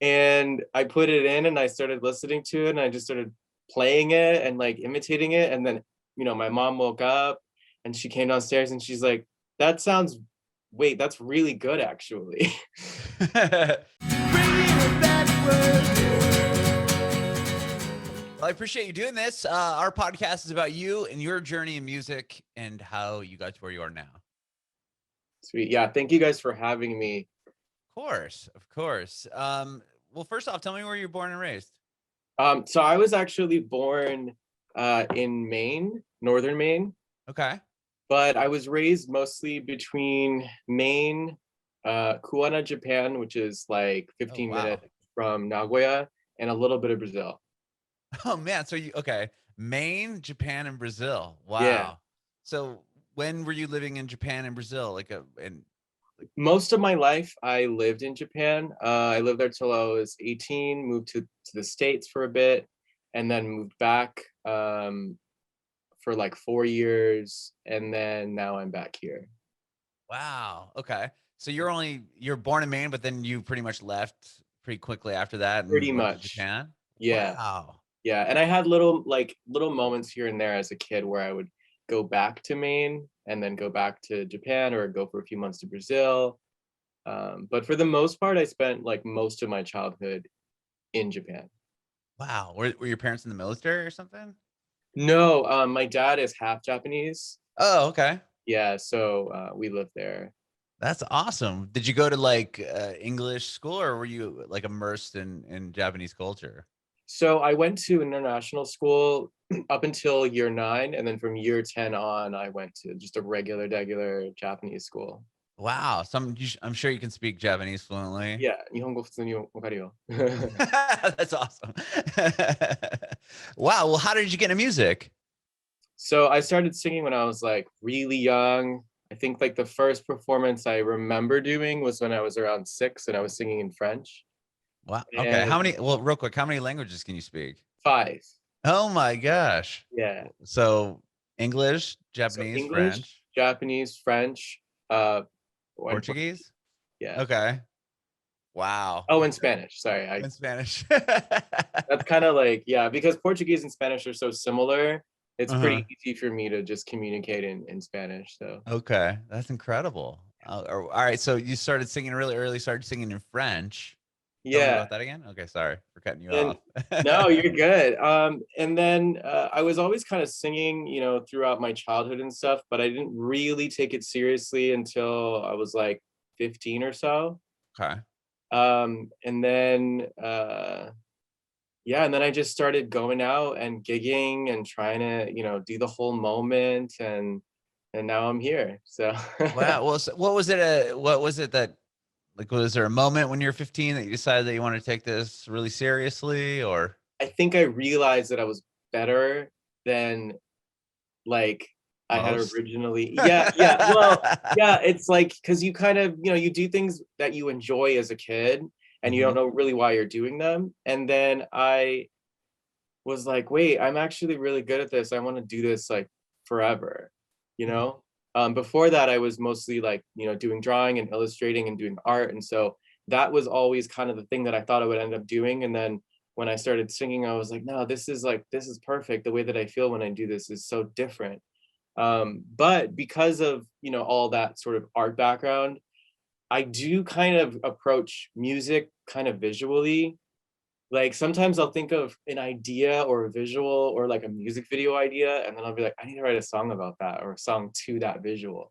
And I put it in and I started listening to it and I just started playing it and like imitating it. And then, my mom woke up and she came downstairs and she's like, that sounds, wait, that's really good actually. Well, I appreciate you doing this. Our podcast is about you and your journey in music and how you got to where you are now. Sweet. Yeah. Thank you guys for having me. Of course. Well, first off, tell me where you're born and raised. So I was actually born in Maine, northern Maine. Okay. But I was raised mostly between Maine, Kuwana, Japan, which is like 15 minutes from Nagoya, and a little bit of Brazil. Oh man, so Maine, Japan, and Brazil. Wow. Yeah. So when were you living in Japan and Brazil? Most of my life, I lived in Japan. I lived there till I was 18, moved to the States for a bit, and then moved back for like 4 years, and then now I'm back here. Wow. Okay. So you're born in Maine, but then you pretty much left pretty quickly after that and Pretty went to much. Japan? Yeah. Wow. Yeah. And I had little moments here and there as a kid where I would go back to Maine and then go back to Japan or go for a few months to Brazil. But for the most part, I spent like most of my childhood in Japan. Wow. Were your parents in the military or something? No, my dad is half Japanese. Oh, okay. Yeah, so we lived there. That's awesome. Did you go to like English school or were you like immersed in Japanese culture? So I went to international school up until year 9, and then from year 10 on, I went to just a regular Japanese school. Wow. I'm sure you can speak Japanese fluently. Yeah, 日本語普通にわかるよ。That's awesome. Wow. Well, how did you get into music? So I started singing when I was like really young. I think like the first performance I remember doing was when I was around 6 and I was singing in French. Wow. Okay. Real quick, how many languages can you speak? 5. Oh my gosh. Yeah. So English, Japanese, so English, French, Japanese, French, Portuguese. Yeah. Okay. Wow. Oh, and Spanish. Sorry. In Spanish. That's kind of like, yeah, because Portuguese and Spanish are so similar. It's pretty easy for me to just communicate in Spanish. So. Okay. That's incredible. All right. So you started singing really early, started singing in French. Tell me about that again. Okay. Sorry for cutting you off. No, you're good. And then I was always kind of singing, throughout my childhood and stuff, but I didn't really take it seriously until I was like 15 or so. Okay. And then and then I just started going out and gigging and trying to, do the whole moment, and now I'm here. So Wow. Well, so what was it that, like, was there a moment when you were 15 that you decided that you wanted to take this really seriously, or? I think I realized that I was better than like I had originally. Yeah. Well, yeah, it's like, because you kind of, you do things that you enjoy as a kid and you don't know really why you're doing them. And then I was like, wait, I'm actually really good at this. I want to do this like forever, Before that, I was mostly like, doing drawing and illustrating and doing art. And so that was always kind of the thing that I thought I would end up doing. And then when I started singing, I was like, no, this is perfect. The way that I feel when I do this is so different. But because of, all that sort of art background, I do kind of approach music kind of visually. Like sometimes I'll think of an idea or a visual or like a music video idea, and then I'll be like, I need to write a song about that or a song to that visual.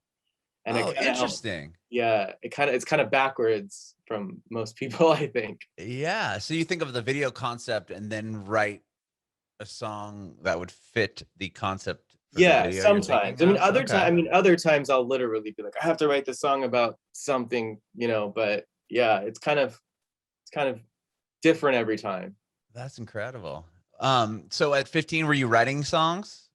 And Interesting. It's kind of backwards from most people, I think. Yeah. So you think of the video concept and then write a song that would fit the concept. Yeah, sometimes. Other times I'll literally be like, I have to write the song about something, but yeah, it's kind of different every time. That's incredible. So at 15, were you writing songs?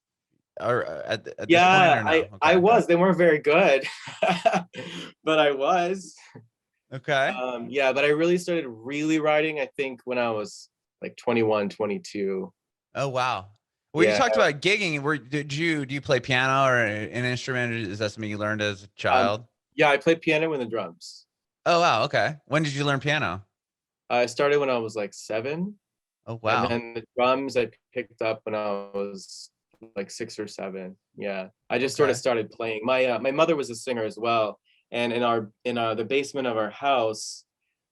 Or at this point, or no? I was. They weren't very good, but I was. Okay. But I really started really writing, I think, when I was like 21, 22. Oh, wow. Well, you talked about gigging. Do you play piano or an instrument? Is that something you learned as a child? Yeah, I play piano and the drums. Oh, wow. Okay. When did you learn piano? I started when I was like 7, Oh, and wow. then the drums I picked up when I was like 6 or 7. Yeah, I just sort of Okay. started playing. My mother was a singer as well, and in the basement of our house,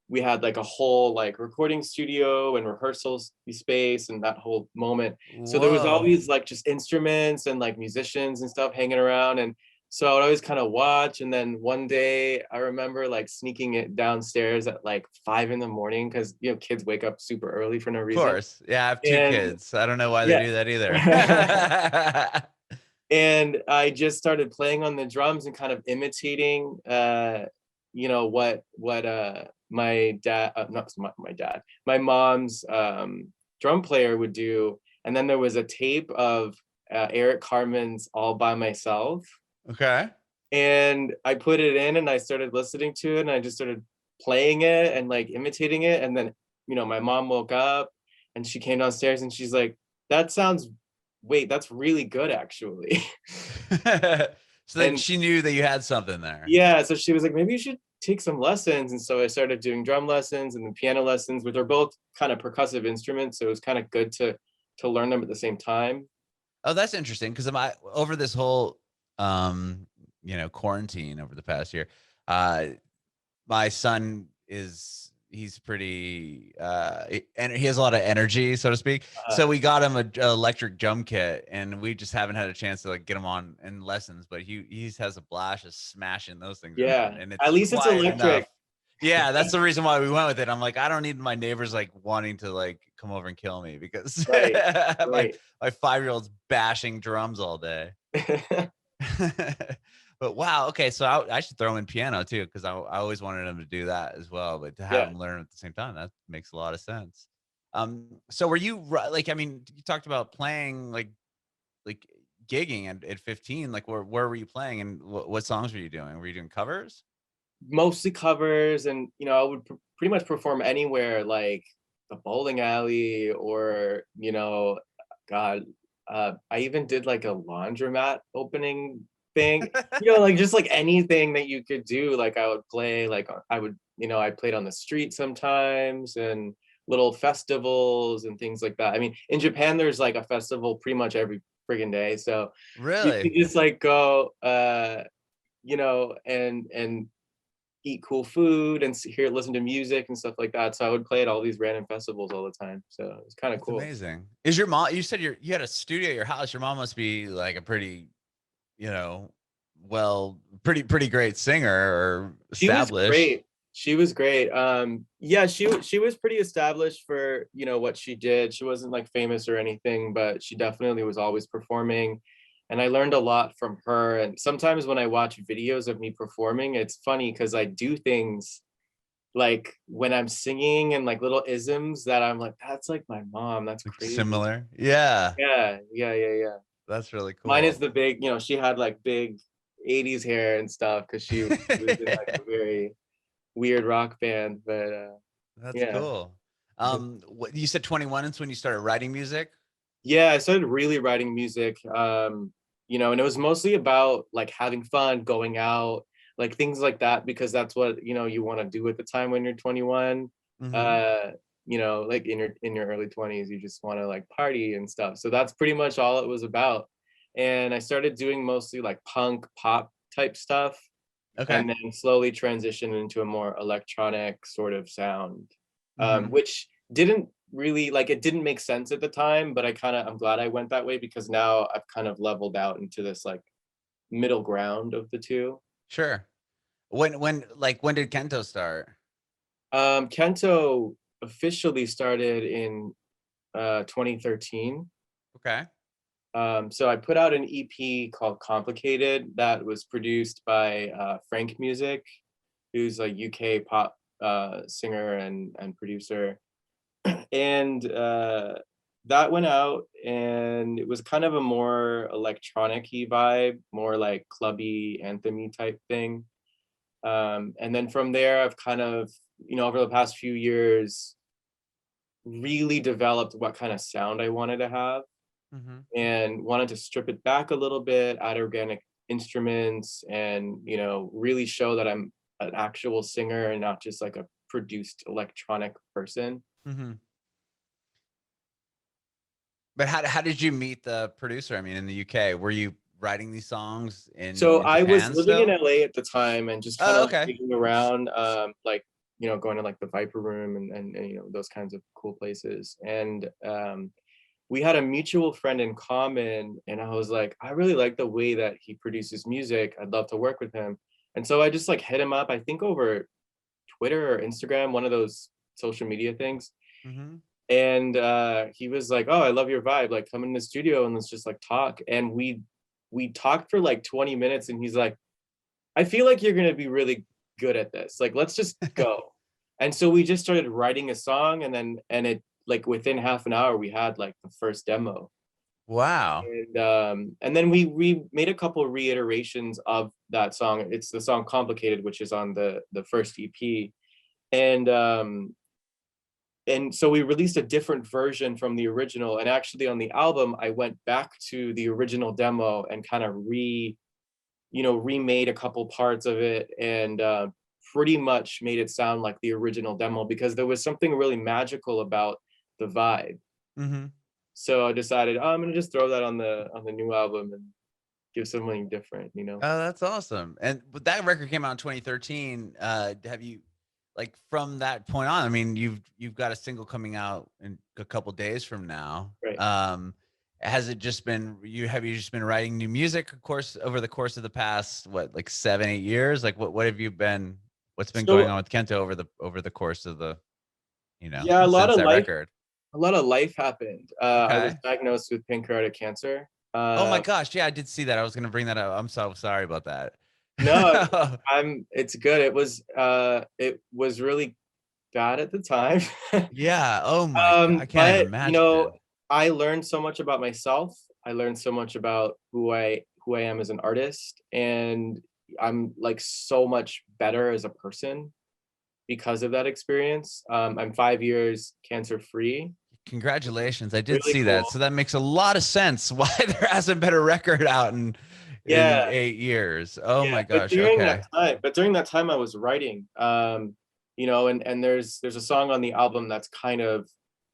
we had like a whole like recording studio and rehearsal space and that whole moment. So there was Whoa. always like just instruments and like musicians and stuff hanging around. And so I would always kind of watch. And then one day I remember like sneaking it downstairs at like 5 in the morning because kids wake up super early for no Of reason. course. Yeah, I have 2 And kids. I don't know why they yeah. do that either. And I just started playing on the drums and kind of imitating what my dad not my dad, my mom's drum player would do. And then there was a tape of Eric Carmen's All by Myself, Okay. and I put it in and I started listening to it and I just started playing it and like imitating it. And then my mom woke up and she came downstairs and she's like, that sounds wait, that's really good actually. So that And she knew that you had something there. yeah, so she was like, maybe you should take some lessons. And so I started doing drum lessons and then piano lessons, which are both kind of percussive instruments. So it was kind of good to learn them at the same time. Oh, that's interesting because I over this whole quarantine over the past year, uh my son he's pretty and he has a lot of energy, so to speak. Uh, So we got him a electric drum kit, and we just haven't had a chance to like get him on in lessons, but he has a blast of smashing those things around, yeah, and at it's least it's quiet enough. electric. Yeah, that's the reason why we went with it. I'm like, I don't need my neighbors like wanting to like come over and kill me because Right, my right. my 5-year-old's bashing drums all day. But wow, okay, so I should throw in piano too because I always wanted him to do that as well, but to have Yeah. him learn at the same time, that makes a lot of sense. So were you like, I mean, you talked about playing like gigging at 15, like where were you playing and what songs were you doing? Were you doing covers? Mostly covers, and I would pretty much perform anywhere, like the bowling alley, or god, I even did like a laundromat opening thing, like just like anything that you could do. Like I would play, like I played on the street sometimes, and little festivals and things like that. I mean, in Japan there's like a festival pretty much every friggin' day, so you Really? can just like go and eat cool food and listen to music and stuff like that. So I would play at all these random festivals all the time. So it's kind of That's cool. amazing. Is your mom, you said you had a studio at your house. Your mom must be like a pretty, you know, well, pretty great singer or She was established. great. She was great. Yeah, she was pretty established for what she did. She wasn't like famous or anything, but she definitely was always performing. And I learned a lot from her. And sometimes when I watch videos of me performing, it's funny because I do things like when I'm singing and like little isms that I'm like, that's like my mom. That's Like crazy. similar. Yeah. Yeah, yeah, yeah, yeah. That's really Mine is cool. the big, she had like big 80s hair and stuff because she was in like a very weird rock band. But That's yeah. cool. What you said 21 is when you started writing music? Yeah, I started really writing music. And it was mostly about like having fun, going out, like things like that, because that's what you want to do at the time when you're 21. Hmm. Uh, like in your early 20s, you just want to like party and stuff. So that's pretty much all it was about. And I started doing mostly like punk pop type stuff, Okay. and then slowly transitioned into a more electronic sort of sound, Hmm. which didn't really like it didn't make sense at the time, but I'm glad I went that way because now I've kind of leveled out into this like middle ground of the two. Sure. When did Kento start? Kento officially started in 2013. Okay. So I put out an EP called Complicated that was produced by Frank Music, who's a UK pop singer and producer. And that went out, and it was kind of a more electronic-y vibe, more like clubby anthem-y type thing. And then from there I've kind of over the past few years really developed what kind of sound I wanted to have, Hmm. and wanted to strip it back a little bit, add organic instruments, and really show that I'm an actual singer and not just like a produced electronic person. Mm-hmm. But how did you meet the producer? I mean, in the UK, were you writing these songs So in I was Japan living in still? LA at the time and just kind Oh, of like okay. digging around, like, you know, going to like the Viper Room and you know, those kinds of cool places. And we had a mutual friend in common, and I was like, I really like the way that he produces music. I'd love to work with him. And so I just like hit him up, I think over Twitter or Instagram, one of those social media things. Mm-hmm. And he was like, oh, I love your vibe, like come in the studio and let's just like talk. And we talked for like 20 minutes, and he's like, I feel like you're gonna be really good at this, like let's just go. And so we just started writing a song, and it like within half an hour we had like the first demo. Wow. And then we made a couple reiterations of that song. It's the song Complicated, which is on the first EP. And and so we released a different version from the original. And actually on the album, I went back to the original demo and kind of remade a couple parts of it, and pretty much made it sound like the original demo, because there was something really magical about the vibe. Mm-hmm. So I decided, oh, I'm gonna just throw that on the new album and give something different, you know. Oh, that's awesome. And but that record came out in 2013. Have you like from that point on? I mean, you've got a single coming out in a couple days from now. Right. Has it just been have you just been writing new music, of course, over the course of the past like 7, 8 years? Like what have you been? What's been going So on with Kento over the course of the yeah, since that record? a lot of life happened. I was Okay. diagnosed with pancreatic cancer. Oh my gosh, yeah, I did see that. I was gonna bring that up. I'm so sorry about that. No, it's good. It was really bad at the time. Yeah. Oh my God. I can't even But you know, imagine. I learned so much about myself. I learned so much about who I am as an artist, and I'm like so much better as a person because of that experience. I'm 5 years cancer free. Congratulations. I did Really see that. cool. So that makes a lot of sense why there hasn't been a record out in Yeah, 8 years. Oh yeah. my gosh. Okay. But during that time, I was writing. You know, and there's a song on the album that's kind of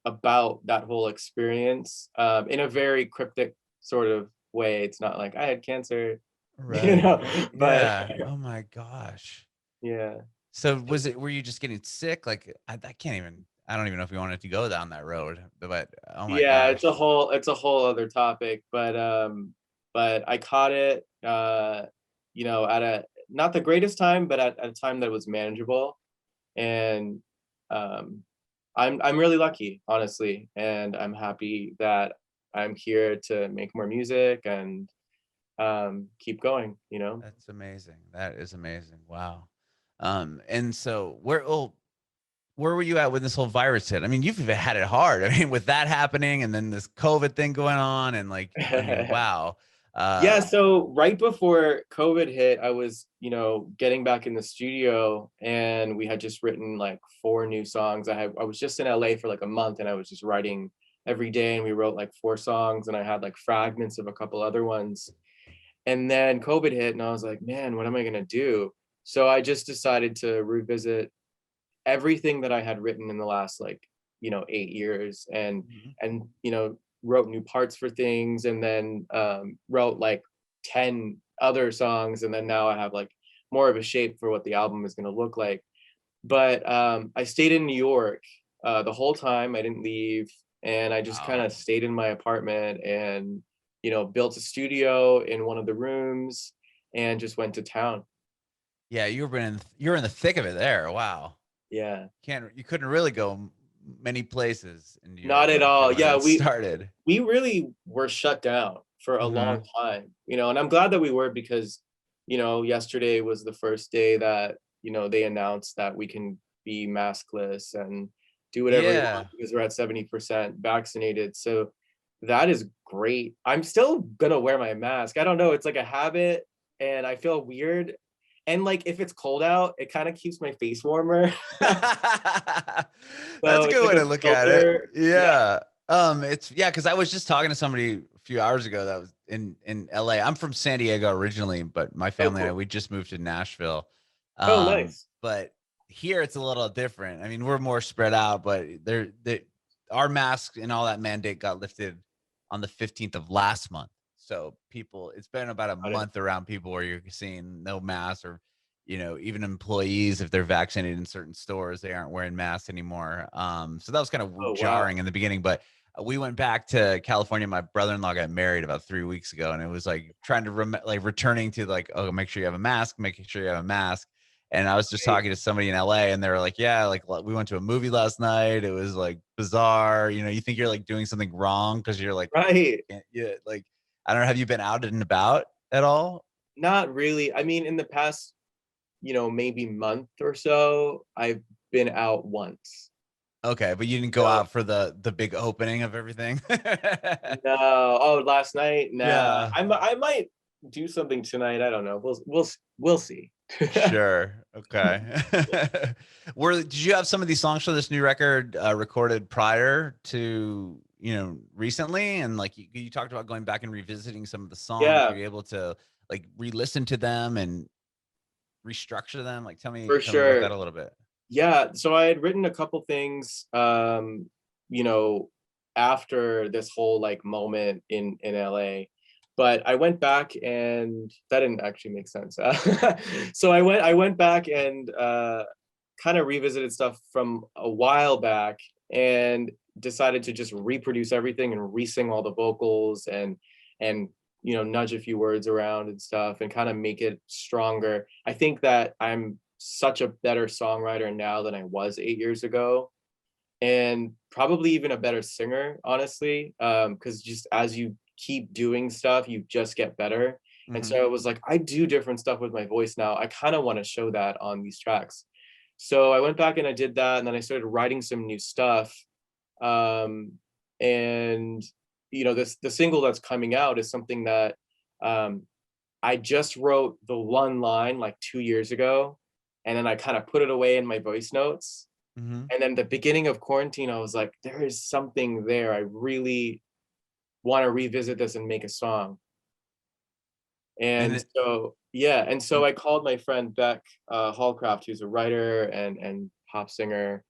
about that whole experience, in a very cryptic sort of way. It's not like I had cancer, you Right. know, but Yeah. Oh my gosh. yeah. So were you just getting sick? Like I can't even, I don't even know if we wanted to go down that road, but oh my Yeah, gosh. it's a whole other topic, but I caught it, you know, at a not the greatest time, but at a time that was manageable. And um I'm really lucky, honestly, and I'm happy that I'm here to make more music and keep going, you know. That's amazing. That is amazing. Wow. And so where were you at when this whole virus hit? I mean, you've had it hard. I mean, with that happening and then this COVID thing going on and like, I mean, wow. Yeah, so right before COVID hit, I was, you know, getting back in the studio, and we had just written like 4 new songs. I was just in LA for like a month, and I was just writing every day, and we wrote like 4 songs, and I had like fragments of a couple other ones. And then COVID hit, and I was like, man, what am I gonna do? So I just decided to revisit everything that I had written in the last like, you know, 8 years, Mhm. and you know, wrote new parts for things, and then wrote like 10 other songs, and then now I have like more of a shape for what the album is going to look like. But I stayed in New York the whole time. I didn't leave, and I just kind Wow. of stayed in my apartment, and you know, built a studio in one of the rooms and just went to town. Yeah, you're in the thick of it there. Wow. Yeah. You couldn't really go many places in New Not York at when all. Yeah, it started. we really were shut down for a long Mhm. time, you know, and I'm glad that we were, because, you know, yesterday was the first day that, you know, they announced that we can be maskless and do whatever we want Yeah. because we're at 70% vaccinated. So that is great. I'm still gonna wear my mask. I don't know, it's like a habit, and I feel weird. And like if it's cold out, it kind of keeps my face warmer. That's So a it's good like way a to look at it. filter. Yeah. Yeah. It's yeah, because I was just talking to somebody a few hours ago that was in LA. I'm from San Diego originally, but my Oh, family and I cool. we just moved to Nashville. Oh, nice. But here it's a little different. I mean, we're more spread out, but our mask and all that mandate got lifted on the 15th of last month. So people, it's been about a Got it. month around people where you're seeing no masks, or, even employees, if they're vaccinated in certain stores, they aren't wearing masks anymore. So that was kind of Oh, wow. jarring in the beginning, but we went back to California. My brother-in-law got married about 3 weeks ago, and it was like trying to returning to like, oh, make sure you have a mask, making sure you have a mask. And I was just Right. talking to somebody in LA, and they were like, yeah, like we went to a movie last night. It was like bizarre. You think you're like doing something wrong because you're like, Right. yeah, like, I don't know. Have you been out and about at all? Not really. I mean, in the past, maybe month or so, I've been out once. Okay, but you didn't go So out for the big opening of everything. no. Oh, last night? Nah. Yeah. I might do something tonight. I don't know. We'll see. Sure. Okay. Did you have some of these songs for this new record recorded prior to, recently? And like you talked about going back and revisiting some of the songs. Were Yeah, you able to like re-listen to them and restructure them? Like for tell me about sure. that a little bit. Yeah, so I had written a couple things, you know, after this whole like moment in LA, but I went back and that didn't actually make sense. So I went back and kind of revisited stuff from a while back and decided to just reproduce everything and re-sing all the vocals and nudge a few words around and stuff and kind of make it stronger. I think that I'm such a better songwriter now than I was 8 years ago, and probably even a better singer, honestly. Because just as you keep doing stuff, you just get better. And Hmm. so it was like, I do different stuff with my voice now. I kind of want to show that on these tracks. So I went back and I did that, and then I started writing some new stuff. Um, and this the single that's coming out is something that um, I just wrote the one line like 2 years ago, and then I kind of put it away in my voice notes. Hmm. And then the beginning of quarantine, I was like, there is something there. I really want to revisit this and make a song. And And so, yeah, and so I called my friend Beck Hallcraft, who's a writer and pop singer,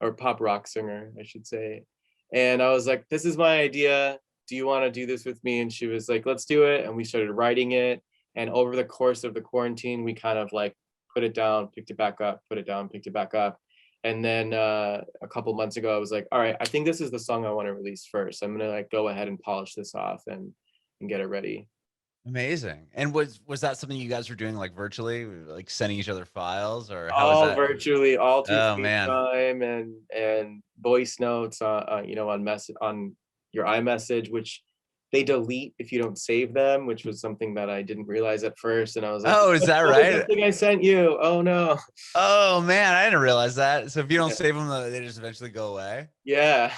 or pop rock singer, I should say. And I was like, this is my idea. Do you want to do this with me? And she was like, let's do it. And we started writing it. And over the course of the quarantine, we kind of like put it down, picked it back up, put it down, picked it back up. And then a couple months ago, I was like, all right, I think this is the song I want to release first. I'm gonna like go ahead and polish this off and get it ready. amazing. And was that something you guys were doing like virtually, like sending each other files, or how was All that? virtually, all through Oh man. FaceTime and voice notes, on your iMessage, which they delete if you don't save them, which was something that I didn't realize at first. And I was like, Oh, is that what was right? that thing I sent you? Oh no. Oh man, I didn't realize that. So if you don't Yeah. save them, they just eventually go away. Yeah.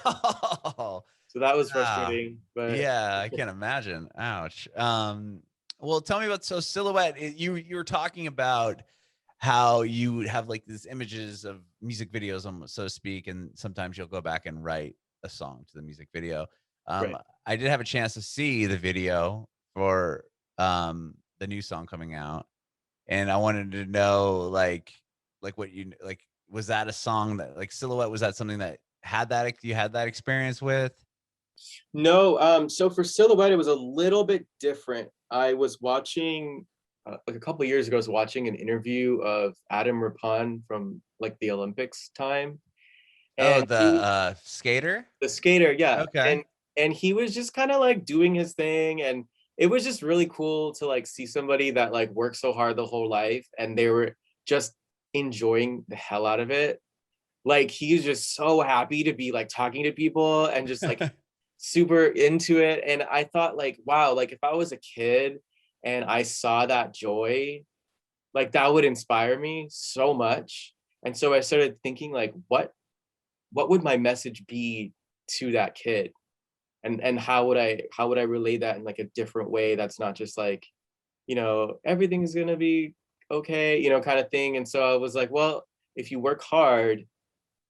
Oh, So that was ah, frustrating, but yeah, I can't imagine. Ouch. Well, tell me about so Silhouette. You were talking about how you have like these images of music videos, almost so to speak, and sometimes you'll go back and write a song to the music video. Um, right. I did have a chance to see the video for the new song coming out, and I wanted to know like what you like. Was that a song that like Silhouette? Was that something that you had that experience with? No, so for Silhouette, it was a little bit different. I was watching like a couple of years ago, I was watching an interview of Adam Rippon from like the Olympics time. Oh, And the he skater. the skater, yeah. Okay. And he was just kind of like doing his thing. And it was just really cool to like see somebody that like worked so hard the whole life and they were just enjoying the hell out of it. Like he's just so happy to be like talking to people and just like super into it. And I thought like, wow, like if I was a kid and I saw that joy, like that would inspire me so much. And so I started thinking like, what would my message be to that kid? And how would I relay that in like a different way that's not just like, everything's gonna be okay, kind of thing. And so I was like, well, if you work hard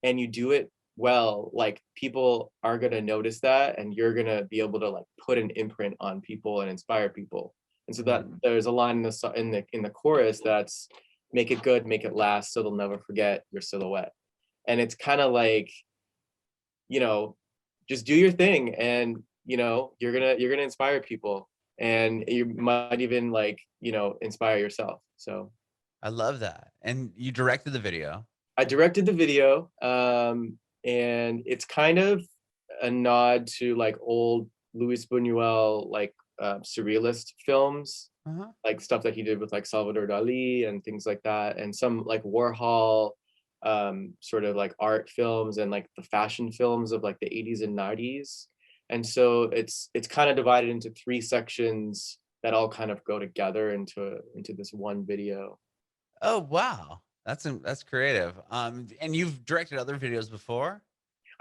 and you do it well, like people are gonna notice that and you're gonna be able to like put an imprint on people and inspire people. And so that Mhm. there's a line in the in the chorus that's make it good, make it last, so they'll never forget your silhouette. And it's kind of like, you know, just do your thing, and you're gonna inspire people, and you might even like inspire yourself. So I love that. And you directed the video. I directed the video, and it's kind of a nod to like old Luis Buñuel, like surrealist films, Uh-huh. like stuff that he did with like Salvador Dali and things like that, and some like Warhol sort of like art films, and like the fashion films of like the 80s and 90s. And so it's kind of divided into three sections that all kind of go together into this one video. Oh, wow. That's creative. And you've directed other videos before?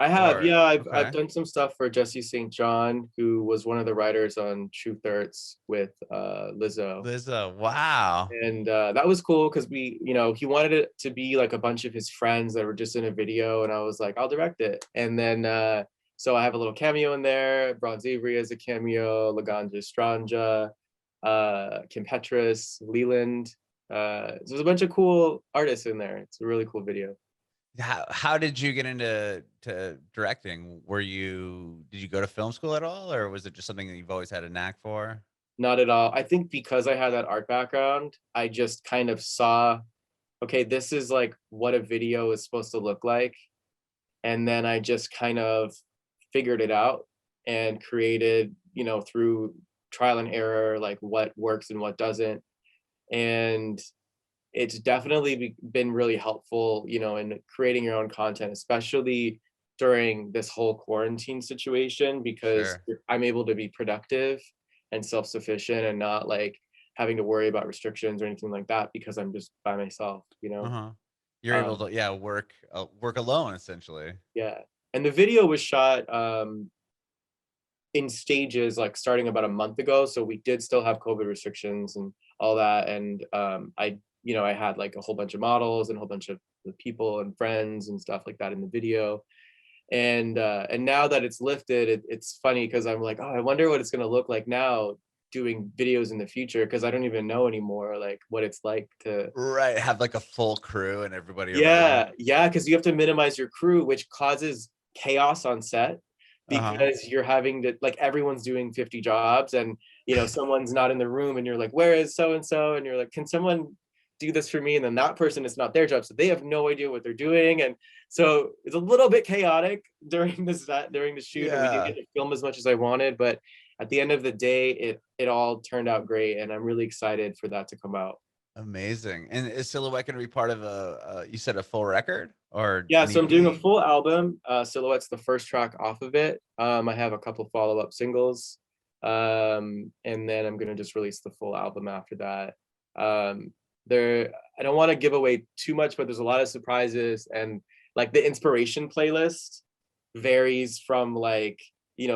I have, Or yeah, I've okay. done some stuff for Jesse St. John, who was one of the writers on Truth Hurts with Lizzo. Lizzo, wow. And that was cool because he wanted it to be like a bunch of his friends that were just in a video, and I was like, I'll direct it. And then so I have a little cameo in there. Bronze Avery as a cameo, Laganja Stranja, Kim Petras, Leland. So there's a bunch of cool artists in there. It's a really cool video. How did you get into directing? Did you go to film school at all, or was it just something that you've always had a knack for? Not at all. I think because I had that art background, I just kind of saw, okay, this is like what a video is supposed to look like. And then I just kind of figured it out and created, through trial and error, like what works and what doesn't. And it's definitely been really helpful, in creating your own content, especially during this whole quarantine situation, because Sure. I'm able to be productive and self-sufficient and not like having to worry about restrictions or anything like that because I'm just by myself. Uh-huh. You're able Um, to, yeah, work alone essentially. yeah. And the video was shot in stages, like starting about a month ago. So we did still have COVID restrictions and all that. And I had like a whole bunch of models and a whole bunch of the people and friends and stuff like that in the video. And now that it's lifted, it's funny because I'm like, oh, I wonder what it's gonna look like now doing videos in the future, because I don't even know anymore like what it's like to. Right. Have like a full crew and everybody around. Yeah, because you have to minimize your crew, which causes chaos on set Uh-huh. because you're having to, like, everyone's doing 50 jobs, and someone's not in the room, and you're like, where is so and so, and you're like, can someone do this for me? And then that person, it's not their job, so they have no idea what they're doing. And so it's a little bit chaotic during the shoot, and we didn't Yeah. get to film as much as I wanted, but at the end of the day, it all turned out great, and I'm really excited for that to come out. Amazing. And is Silhouette gonna be part of you said a full record or Yeah, an so I'm doing a EP? full album. Silhouette's the first track off of it. I have a couple follow-up singles. And then I'm gonna just release the full album after that. Um, I don't want to give away too much, but there's a lot of surprises, and like the inspiration playlist varies from like,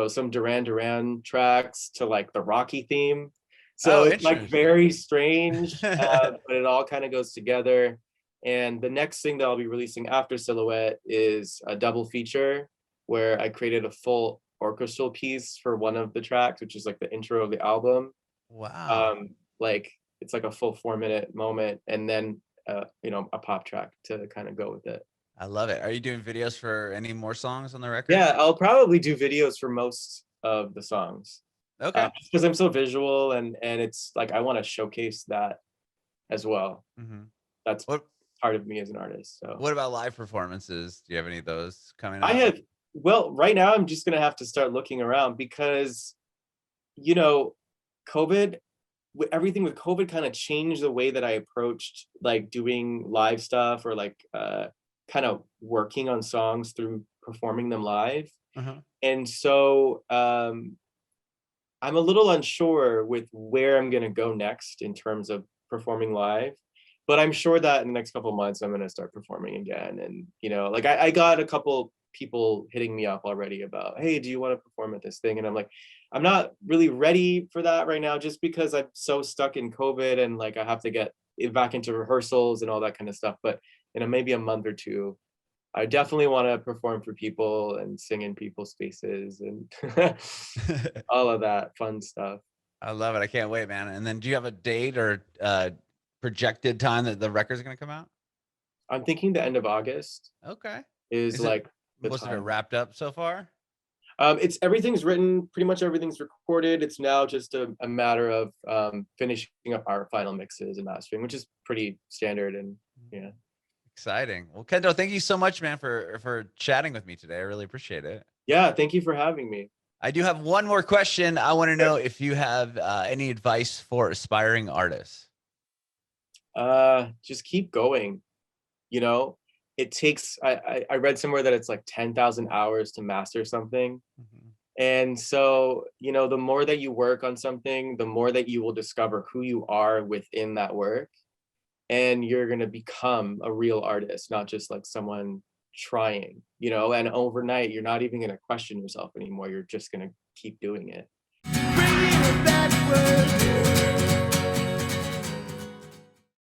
some Duran Duran tracks to like the Rocky theme. So Oh, it's like interesting. very strange, but it all kind of goes together. And the next thing that I'll be releasing after Silhouette is a double feature where I created a full orchestral piece for one of the tracks, which is like the intro of the album. Wow. Like it's like a full 4-minute moment, and then a pop track to kind of go with it. I love it. Are you doing videos for any more songs on the record? Yeah, I'll probably do videos for most of the songs, Okay. just because I'm so visual, and it's like I want to showcase that as well. Mhm. That's What part of me as an artist. So what about live performances? Do you have any of those coming I up? have, well, right now I'm just gonna have to start looking around because you know, COVID, everything with COVID kind of changed the way that I approached like doing live stuff, or like kind of working on songs through performing them live. Uh-huh. And so I'm a little unsure with where I'm gonna go next in terms of performing live. But I'm sure that in the next couple of months I'm gonna start performing again. And like I got a couple people hitting me up already about, hey, do you want to perform at this thing? And I'm like, I'm not really ready for that right now, just because I'm so stuck in COVID, and like I have to get back into rehearsals and all that kind of stuff. But maybe a month or two, I definitely want to perform for people and sing in people's spaces and all of that fun stuff. I love it. I can't wait, man. And then do you have a date or projected time that the record's going to come out? I'm thinking the end of August Okay. is like the Most of it time. wrapped up so far? It's everything's written, pretty much everything's recorded. It's now just a matter of finishing up our final mixes and mastering, which is pretty standard. And yeah. Exciting. Well, Kento, thank you so much, man, for chatting with me today. I really appreciate it. Yeah, thank you for having me. I do have one more question. I want to know if you have any advice for aspiring artists. Just keep going. You know, it takes, I read somewhere that it's like 10,000 hours to master something. Mm-hmm. And so, you know, the more that you work on something, the more that you will discover who you are within that work. And you're going to become a real artist, not just like someone trying, you know, and overnight, you're not even going to question yourself anymore. You're just going to keep doing it.